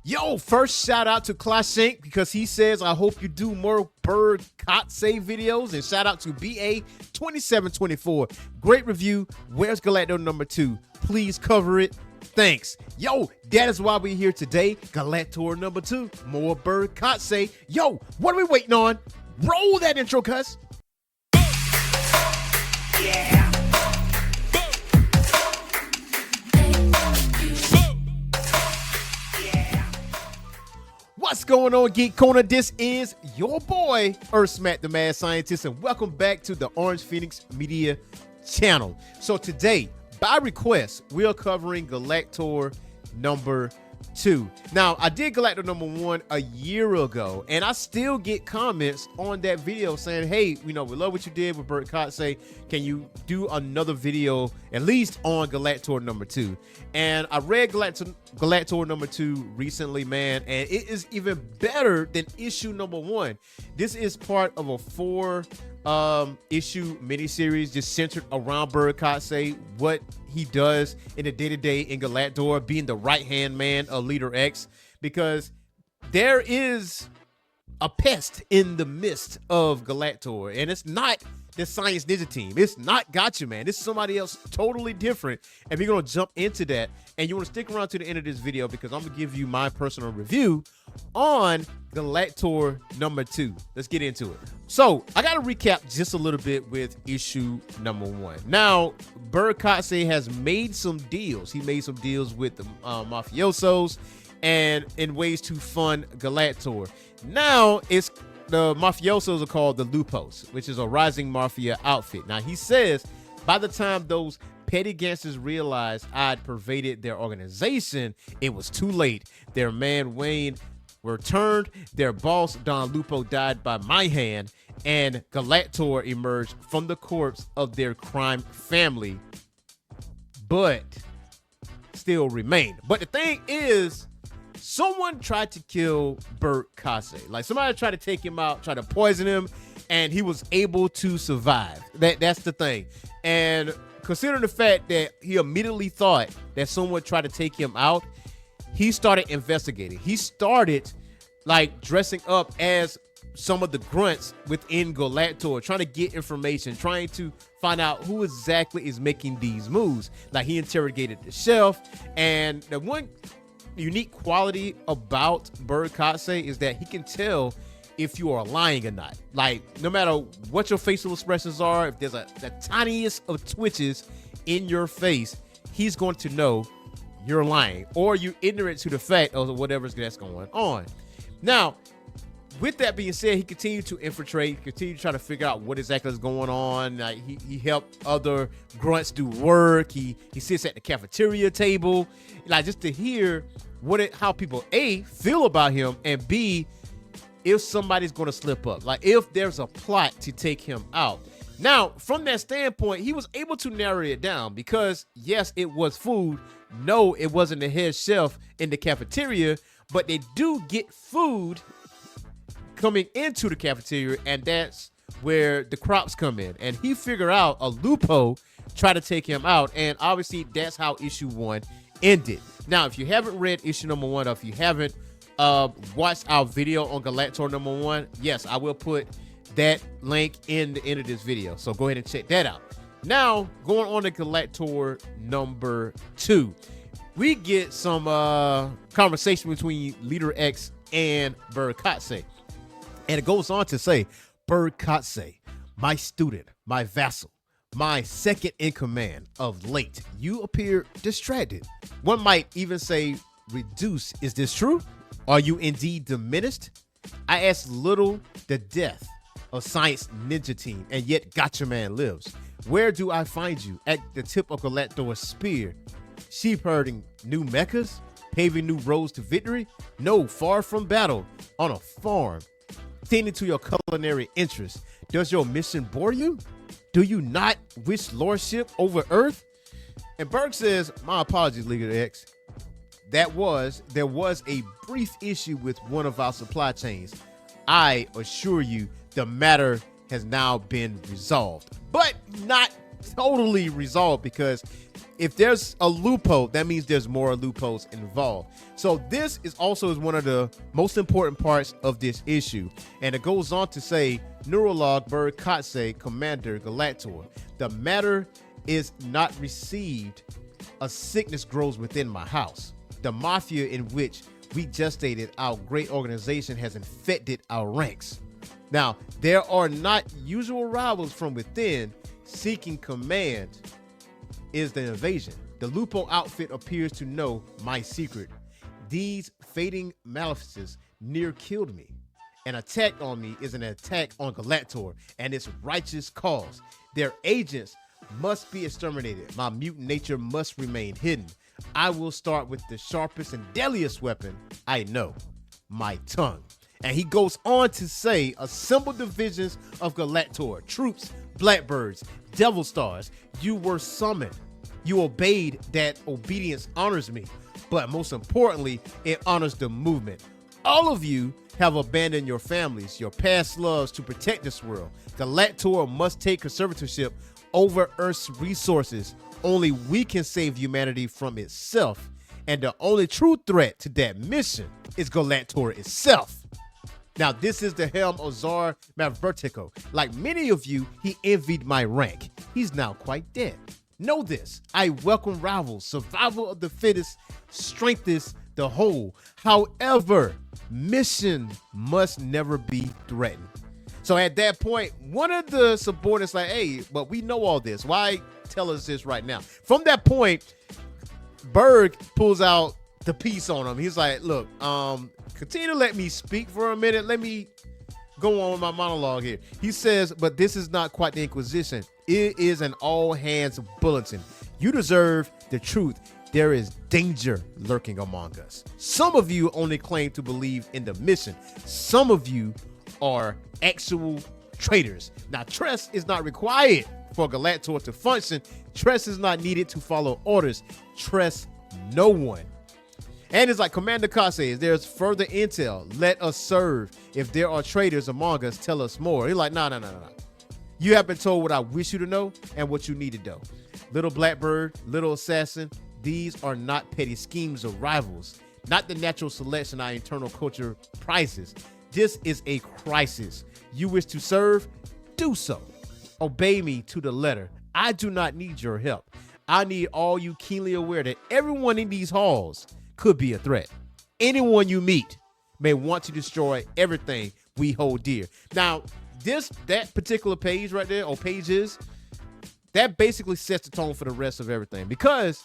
Yo, first shout out to Clashink because he says, I hope you do more BERG KATSE videos. And shout out to BA2724. Great review. Where's Galactor number 2? Please cover it. Thanks. Yo, that is why we're here today. Galactor number 2. More BERG KATSE. Yo, what are we waiting on? Roll that intro, cuz. Yeah. What's going on, Geek Corner? This is your boy, Earthsmack the Mad Scientist, and welcome back to the Orange Phoenix Media channel. So today, by request, we are covering Galactor number 2. Now, I did Galactor number 1 a year ago, and I still get comments on that video saying, hey, we love what you did with BERG KATSE. Can you do another video, at least on Galactor number 2? And I read Galactor number 2 recently, man, and it is even better than issue number 1. This is part of a 4 issue miniseries just centered around BERG KATSE, what he does in the day-to-day in Galactor, being the right-hand man of Leader X, because there is a pest in the midst of Galactor, and it's not the Science Ninja team. It's not Gotcha Man. This is somebody else totally different, and we're going to jump into that, and you want to stick around to the end of this video because I'm going to give you my personal review on Galactor number 2. Let's get into it. So I got to recap just a little bit with issue number 1. Now, BERG KATSE has made some deals. He made some deals with the mafiosos and in ways to fund Galactor. Now it's the mafiosos are called the Lupos, which is a rising mafia outfit. Now he says by the time those petty gangsters realized I'd pervaded their organization, it was too late. Their man Wayne returned, their boss Don Lupo died by my hand, and Galactor emerged from the corpse of their crime family, but still remained. But the thing is, someone tried to kill BERG KATSE. Like, somebody tried to take him out, tried to poison him, and he was able to survive. That's the thing. And considering the fact that he immediately thought that someone tried to take him out, he started investigating. He started like dressing up as some of the grunts within Galactor, trying to get information, trying to find out who exactly is making these moves. Like, he interrogated the chef, and the one unique quality about BERG KATSE is that he can tell if you are lying or not. Like, no matter what your facial expressions are, if there's the tiniest of twitches in your face, he's going to know you're lying or you're ignorant to the fact of whatever's that's going on. Now, with that being said, he continued to infiltrate, continued to try to figure out what exactly is going on. Like, he helped other grunts do work. He sits at the cafeteria table, like, just to hear how people A, feel about him, and B, if somebody's going to slip up, like if there's a plot to take him out. Now, from that standpoint, he was able to narrow it down because yes, it was food. No, it wasn't the head chef in the cafeteria, but they do get food coming into the cafeteria, and that's where the crops come in. And he figured out a Lupo try to take him out, and obviously that's how issue 1 ended. Now, if you haven't read issue number 1, or if you haven't watched our video on Galactor number 1, yes, I will put that link in the end of this video, so go ahead and check that out. Now, going on to Galactor number 2, we get some conversation between Leader X and BERG KATSE. And it goes on to say, BERG KATSE, my student, my vassal, my second in command. Of late, you appear distracted. One might even say reduced. Is this true? Are you indeed diminished? I ask little the death of Science Ninja team, and yet Gotcha Man lives. Where do I find you? At the tip of Galactor's spear. Sheep herding new mechas? Paving new roads to victory? No, far from battle. On a farm. Tending to your culinary interests. Does your mission bore you? Do you not wish lordship over Earth? And BERG says, my apologies, Leader X. There was a brief issue with one of our supply chains. I assure you the matter has now been resolved, but not totally resolved, because if there's a loophole, that means there's more loopholes involved. So this is also one of the most important parts of this issue. And it goes on to say, Neurolog BERG KATSE, Commander GALACTOR, the matter is not received. A sickness grows within my house. The mafia in which we gestated our great organization has infected our ranks. Now, there are not usual rivals from within. Seeking command is the invasion. The Lupo outfit appears to know my secret. These fading malefices near killed me. An attack on me is an attack on GALACTOR and its righteous cause. Their agents must be exterminated. My mutant nature must remain hidden. I will start with the sharpest and deadliest weapon I know, my tongue. And he goes on to say, assemble divisions of GALACTOR, troops, blackbirds, devil stars. You were summoned. You obeyed. That obedience honors me. But most importantly, it honors the movement. All of you have abandoned your families, your past loves to protect this world. GALACTOR must take conservatorship over Earth's resources. Only we can save humanity from itself. And the only true threat to that mission is GALACTOR itself. Now, this is the helm of Tsar Mavvertigo. Like many of you, he envied my rank. He's now quite dead. Know this, I welcome rivals. Survival of the fittest strengthens the whole. However, mission must never be threatened. So at that point, one of the subordinates like, hey, but we know all this. Why tell us this right now? From that point, BERG pulls out the piece on him. He's like, look, continue to let me speak for a minute. Let me go on with my monologue here. He says, but this is not quite the Inquisition. It is an all hands bulletin. You deserve the truth. There is danger lurking among us. Some of you only claim to believe in the mission. Some of you are actual traitors. Now, trust is not required for GALACTOR to function. Trust is not needed to follow orders. Trust no one. And it's like, Commander Kase, if there's further intel, let us serve. If there are traitors among us, tell us more. He's like, no. You have been told what I wish you to know and what you need to know. Little Blackbird, Little Assassin, these are not petty schemes or rivals, not the natural selection our internal culture prizes. This is a crisis. You wish to serve? Do so. Obey me to the letter. I do not need your help. I need all you keenly aware that everyone in these halls could be a threat. Anyone you meet may want to destroy everything we hold dear. Now, that particular page right there, or pages, that basically sets the tone for the rest of everything, because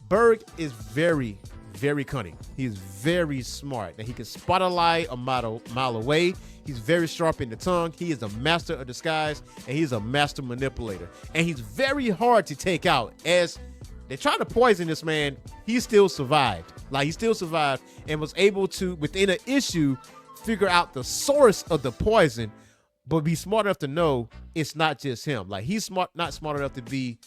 BERG is very, very cunning. He is very smart. That he can spot a lie a mile away. He's very sharp in the tongue. He is a master of disguise, and he's a master manipulator. And he's very hard to take out. As they tried to poison this man, he still survived. Like, he still survived and was able to, within an issue, figure out the source of the poison, but be smart enough to know it's not just him. Like, he's not smart enough to be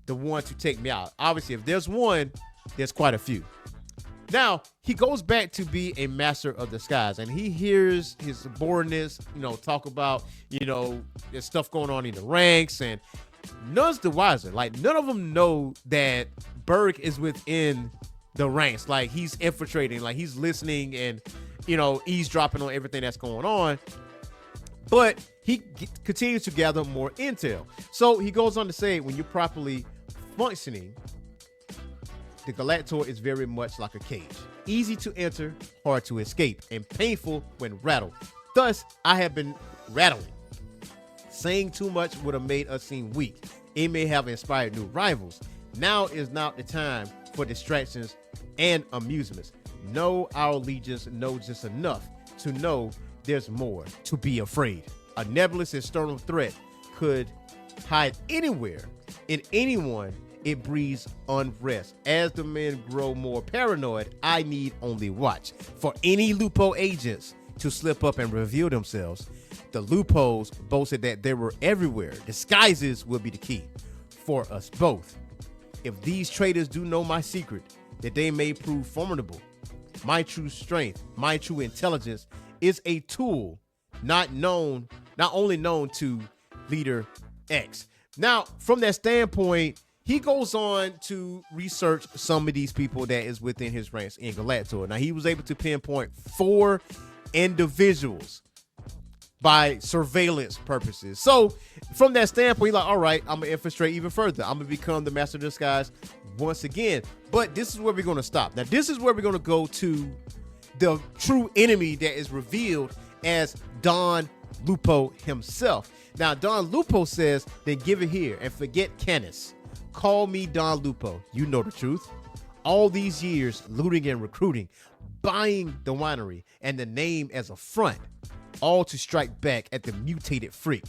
the one to take me out. Obviously, if there's one, there's quite a few. Now, he goes back to be a master of disguise, and he hears his subordinates, talk about, there's stuff going on in the ranks, and none's the wiser. Like, none of them know that BERG is within the ranks. Like, he's infiltrating, like he's listening and, eavesdropping on everything that's going on. But he continues to gather more intel. So he goes on to say, when you're properly functioning, the GALACTOR is very much like a cage. Easy to enter, hard to escape, and painful when rattled. Thus, I have been rattling. Saying too much would have made us seem weak. It may have inspired new rivals. Now is not the time for distractions and amusements. Know our allegiance, know just enough to know there's more to be afraid. A nebulous external threat could hide anywhere in anyone. It breeds unrest. As the men grow more paranoid, I need only watch for any Lupo agents to slip up and reveal themselves. The Lupos boasted that they were everywhere. Disguises will be the key for us both. If these traitors do know my secret, that they may prove formidable. My true strength, my true intelligence is a tool not only known to Leader X. Now, from that standpoint, he goes on to research some of these people that is within his ranks in Galactor. Now, he was able to pinpoint 4 individuals by surveillance purposes. So from that standpoint, like, all right, I'm gonna infiltrate even further. I'm gonna become the master of disguise once again. But this is where we're gonna stop. Now, this is where we're gonna go to the true enemy that is revealed as Don Lupo himself. Now, Don Lupo says, then give it here and forget Canis. Call me Don Lupo. You know the truth. All these years looting and recruiting, buying the winery and the name as a front, all to strike back at the mutated freak.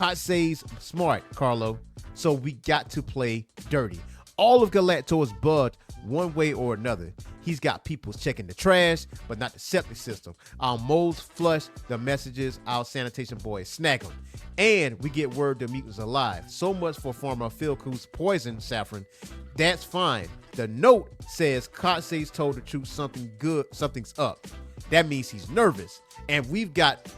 Katse's smart, Carlo, so we got to play dirty. All of Galactor is bugged one way or another. He's got people checking the trash, but not the septic system. Our moles flush the messages, our sanitation boys snag them. And we get word the mutant's alive. So much for Farmer Philku's poison saffron. That's fine. The note says Katse's told the truth, something's up. That means he's nervous. And we've got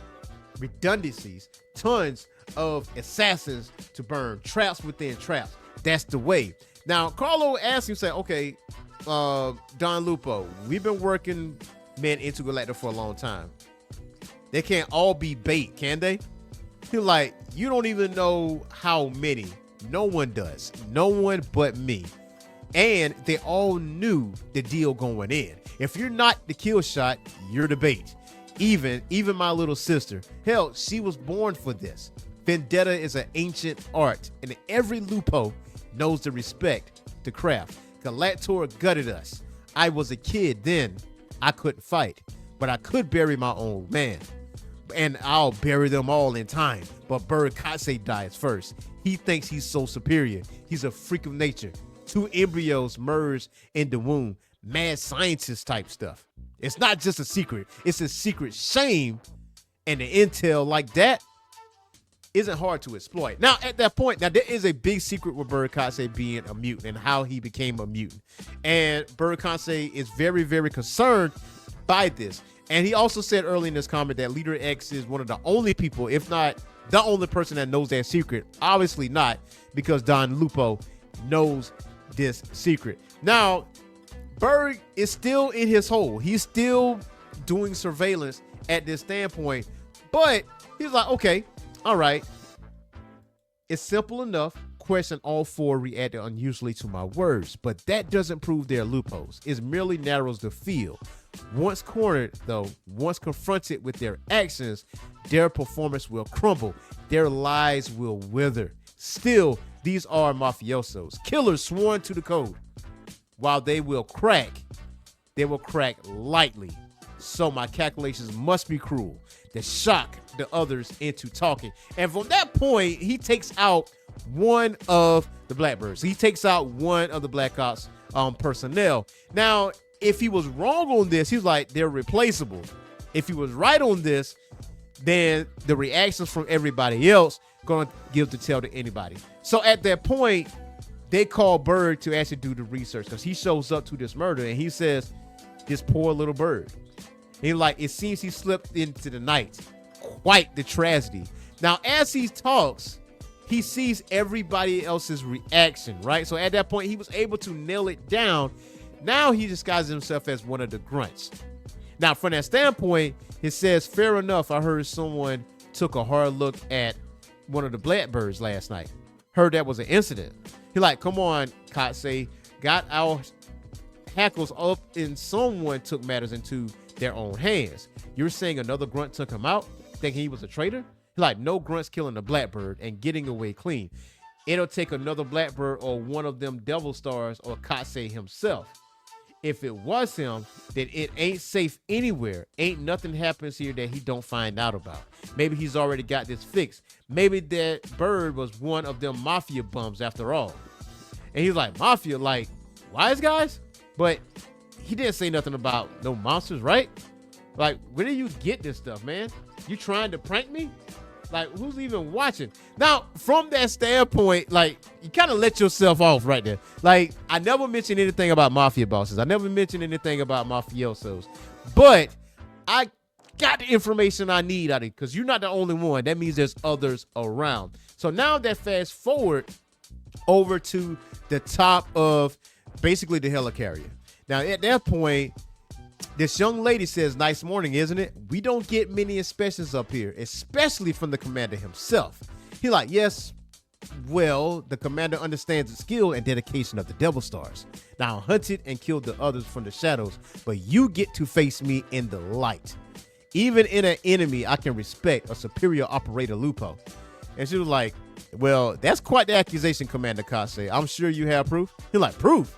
redundancies, tons of assassins to burn, traps within traps. That's the way. Now, Carlo asked him, say, okay, Don Lupo, we've been working men into Galactor for a long time. They can't all be bait, can they? He's like, you don't even know how many. No one does. No one but me. And they all knew the deal going in. If you're not the kill shot, you're the bait. Even my little sister. Hell, she was born for this. Vendetta is an ancient art, and every Lupo knows the respect to craft. Galactor gutted us. I was a kid then. I couldn't fight, but I could bury my own man. And I'll bury them all in time. But BERG KATSE dies first. He thinks he's so superior. He's a freak of nature. 2 embryos merged in the womb. Mad scientist type stuff. It's not just a secret. It's a secret shame. And the intel like that isn't hard to exploit. Now, at that point, now there is a big secret with BERG KATSE being a mutant and how he became a mutant. And BERG KATSE is very, very concerned by this. And he also said early in this comment that Leader X is one of the only people, if not the only person that knows that secret. Obviously not, because Don Lupo knows this secret. Now, BERG is still in his hole. He's still doing surveillance at this standpoint, but he's like, okay, all right. It's simple enough. Question all 4 reacted unusually to my words, but that doesn't prove they're loopholes. It merely narrows the field. Once cornered, though, once confronted with their actions, their performance will crumble. Their lies will wither. Still, these are mafiosos, killers sworn to the code. While they will crack lightly. So my calculations must be cruel to shock the others into talking. And from that point, he takes out one of the Blackbirds. He takes out one of the Black Ops personnel. Now, if he was wrong on this, he's like, they're replaceable. If he was right on this, then the reactions from everybody else gonna give the tell to anybody. So at that point, they call BERG to actually do the research, because he shows up to this murder and he says, this poor little bird. He like, it seems he slipped into the night. Quite the tragedy. Now, as he talks, he sees everybody else's reaction, right? So at that point, he was able to nail it down. Now he disguises himself as one of the grunts. Now, from that standpoint, it says, fair enough, I heard someone took a hard look at one of the Blackbirds last night. Heard that was an incident. He like, come on, Katse, got our hackles up and someone took matters into their own hands. You're saying another grunt took him out, thinking he was a traitor? He like, no grunts killing a Blackbird and getting away clean. It'll take another Blackbird or one of them Devil Stars or Katse himself. If it was him, then it ain't safe anywhere. Ain't nothing happens here that he don't find out about. Maybe he's already got this fixed. Maybe that bird was one of them mafia bums after all. And he's like, mafia, like wise guys? But he didn't say nothing about no monsters, right? Like, where do you get this stuff, man? You trying to prank me? Like, who's even watching? Now, from that standpoint, like, you kind of let yourself off right there. Like, I never mentioned anything about mafia bosses. I never mentioned anything about mafiosos. But I got the information I need out of it, because you're not the only one. That means there's others around. So now that fast forward over to the top of basically the helicarrier. Now, at that point, this young lady says, "Nice morning, isn't it?" We don't get many inspections up here, especially from the commander himself. He like, "Yes, well, the commander understands the skill and dedication of the Devil Stars. Now, I hunted and killed the others from the shadows, but you get to face me in the light. Even in an enemy, I can respect a superior operator, Lupo." And she was like, "Well, that's quite the accusation, Commander Katse. I'm sure you have proof." He's like, "Proof?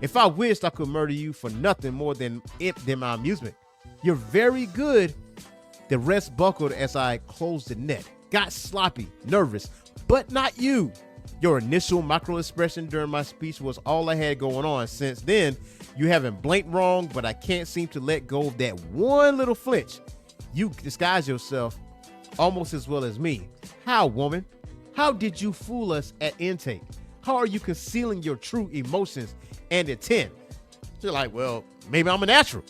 If I wished, I could murder you for nothing more than my amusement. You're very good." The rest buckled as I closed the net. Got sloppy, nervous, but not you. Your initial micro expression during my speech was all I had going on. Since then, you haven't blinked wrong, but I can't seem to let go of that one little flinch. You disguise yourself almost as well as me. How, woman? How did you fool us at intake? How are you concealing your true emotions and intent? She's like, "Well, maybe I'm a natural.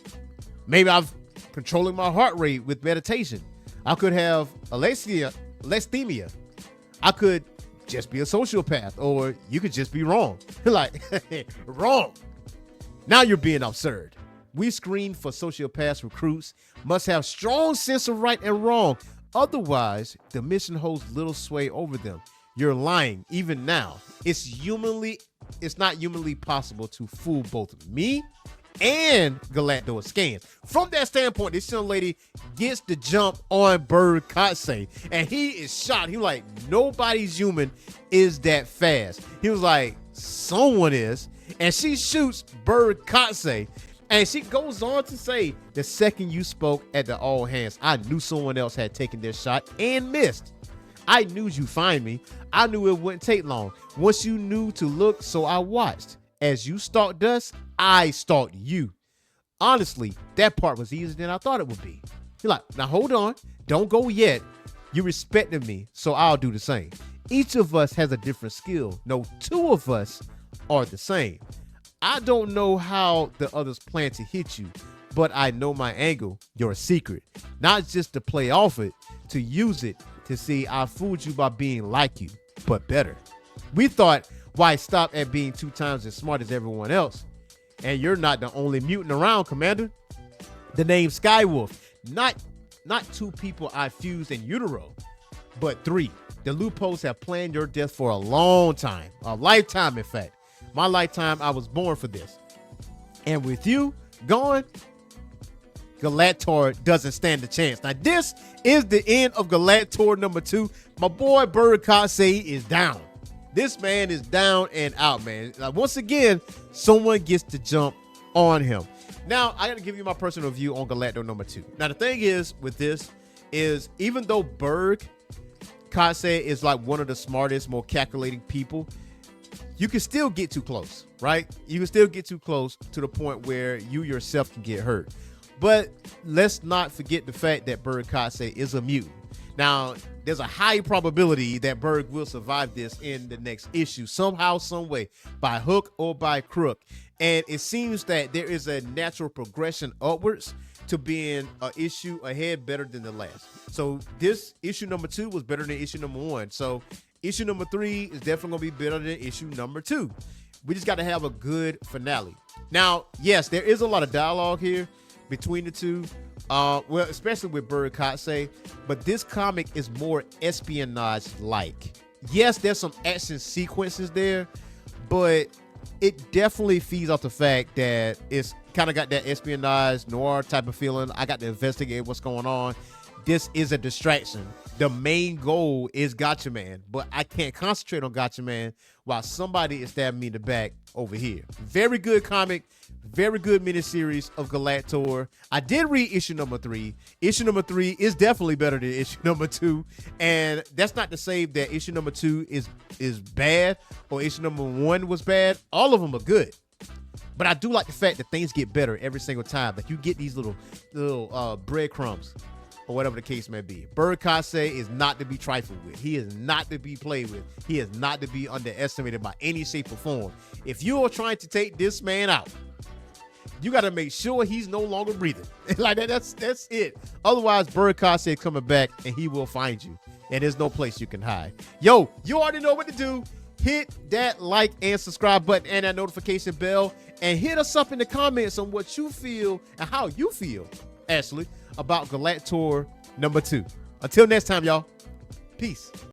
Maybe I'm controlling my heart rate with meditation. I could have alexithymia. I could just be a sociopath, or you could just be wrong." Like, wrong. Now you're being absurd. We screen for sociopath recruits, must have strong sense of right and wrong. Otherwise, the mission holds little sway over them. You're lying even now. It's not humanly possible to fool both me and GALACTOR scans. From that standpoint, this young lady gets the jump on BERG KATSE, and he is shocked. He was like, nobody's human is that fast. He was like, someone is. And she shoots BERG KATSE, and she goes on to say, "The second you spoke at the all hands, I knew someone else had taken their shot and missed. I knew you'd find me. I knew it wouldn't take long. Once you knew to look, so I watched. As you stalked us, I stalked you. Honestly, that part was easier than I thought it would be." You're like, "Now hold on. Don't go yet. You respected me, so I'll do the same. Each of us has a different skill. No two of us are the same. I don't know how the others plan to hit you, but I know my angle, your secret. Not just to play off it, to use it to see I fooled you by being like you, but better. We thought, why stop at being 2 times as smart as everyone else? And you're not the only mutant around, Commander. The name Skywolf, not 2 people I fused in utero, but 3. The Lupos have planned your death for a long time, a lifetime in fact. My lifetime, I was born for this. And with you gone, GALACTOR doesn't stand a chance." Now, this is the end of GALACTOR number 2. My boy BERG KATSE is down. This man is down and out, man. Now, once again, someone gets to jump on him. Now, I got to give you my personal view on GALACTOR number 2. Now, the thing is with this is, even though BERG KATSE is like one of the smartest, more calculating people, you can still get too close, right? You can still get too close to the point where you yourself can get hurt. But let's not forget the fact that BERG KATSE is a mutant. Now, there's a high probability that BERG will survive this in the next issue, somehow, some way, by hook or by crook. And it seems that there is a natural progression upwards to being an issue ahead better than the last. So this issue number 2 was better than issue number 1. So issue number 3 is definitely gonna be better than issue number 2. We just got to have a good finale. Now, yes, there is a lot of dialogue here between the two, well, especially with BERG KATSE, but this comic is more espionage-like. Yes, there's some action sequences there, but it definitely feeds off the fact that it's kind of got that espionage noir type of feeling. I got to investigate what's going on. This is a distraction. The main goal is Gotcha Man, but I can't concentrate on Gotcha Man while somebody is stabbing me in the back over here. Very good comic, very good miniseries of GALACTOR. I did read issue number 3. Issue number 3 is definitely better than issue number 2, and that's not to say that issue number 2 is bad or issue number 1 was bad. All of them are good. But I do like the fact that things get better every single time. Like, you get these little breadcrumbs, or whatever the case may be. BERG KATSE is not to be trifled with. He is not to be played with. He is not to be underestimated by any shape or form. If you are trying to take this man out, you got to make sure he's no longer breathing. Like that's it. Otherwise, BERG KATSE coming back and he will find you. And there's no place you can hide. Yo, you already know what to do. hit that like and subscribe button and that notification bell, and hit us up in the comments on what you feel and how you feel, actually, about Galactor number 2. Until next time, y'all. Peace.